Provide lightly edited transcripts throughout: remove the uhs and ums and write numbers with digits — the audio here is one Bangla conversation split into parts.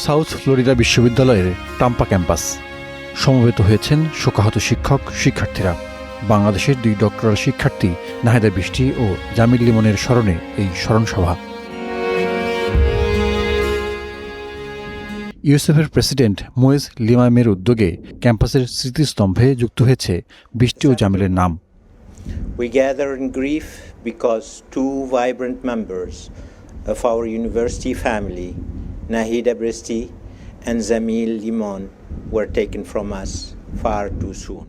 সাউথ ফ্লোরিডা বিশ্ববিদ্যালয়ের টাম্পা ক্যাম্পাস। সমবেত হয়েছেন শোকাহত শিক্ষক শিক্ষার্থীরা। বাংলাদেশের 2 ডক্টরাল শিক্ষার্থী নাহিদা বৃষ্টি ও জামিল লিমনের স্মরণে এই স্মরণসভা। ইউএসএফের প্রেসিডেন্ট মোয়েজ লিমামের উদ্যোগে ক্যাম্পাসের স্মৃতিস্তম্ভে যুক্ত হয়েছে বৃষ্টি ও জামিলের নাম। We gather in grief because 2 vibrant members of our university family, Nahida Bristi and Jamil Limon, were taken from us far too soon.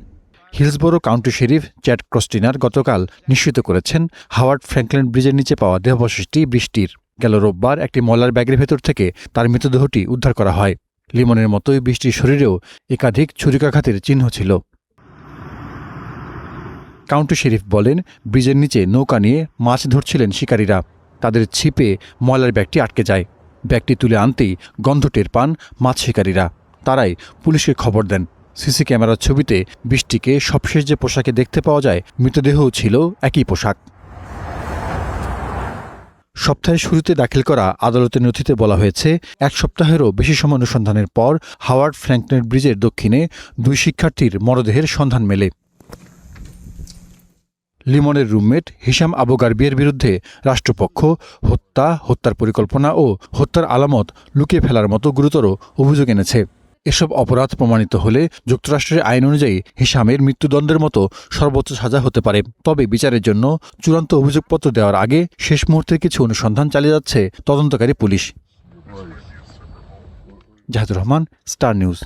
Hillsborough County Sheriff Chad Chronister গতকাল নিশ্চিত করেছেন হাওয়ার্ড ফ্র্যাঙ্কলিন ব্রিজের নিচে পাওয়া দেহাবশেষটি বৃষ্টির। গেল রোববার একটি ময়লার ব্যাগের ভেতর থেকে তার মৃতদেহটি উদ্ধার করা হয়। লিমনের মতোই বৃষ্টির শরীরেও একাধিক ছুরিকাঘাতের চিহ্ন ছিল। কাউন্টি শেরিফ বলেন, ব্রিজের নিচে নৌকা নিয়ে মাছ ধরছিলেন শিকারীরা। তাদের ছিপে ময়লার ব্যাগটি আটকে যায়। ব্যাগটি তুলে আনতেই গন্ধ টের পান মাছ শিকারীরা। তারাই পুলিশকে খবর দেন। সিসি ক্যামেরার ছবিতে বৃষ্টিকে সবশেষ যে পোশাকে দেখতে পাওয়া যায়, মৃতদেহও ছিল একই পোশাক। সপ্তাহের শুরুতে দাখিল করা আদালতের নথিতে বলা হয়েছে, 1 সপ্তাহেরও বেশি সময় অনুসন্ধানের পর হাওয়ার্ড ফ্র্যাঙ্কলিন ব্রিজের দক্ষিণে 2 শিক্ষার্থীর মরদেহের সন্ধান মেলে। লিমনের রুমমেট হিশাম আবু গারবিয়ের বিরুদ্ধে রাষ্ট্রপক্ষ হত্যার পরিকল্পনা ও হত্যার আলামত লুকিয়ে ফেলার মতো গুরুতর অভিযোগ এনেছে। এসব অপরাধ প্রমাণিত হলে যুক্তরাষ্ট্রের আইন অনুযায়ী হিশামের মৃত্যুদণ্ডের মতো সর্বোচ্চ সাজা হতে পারে। তবে বিচারের জন্য চূড়ান্ত অভিযোগপত্র দেওয়ার আগে শেষ মুহূর্তের কিছু অনুসন্ধান চালিয়ে যাচ্ছে তদন্তকারী পুলিশ। Zahidur Rahman, Star news.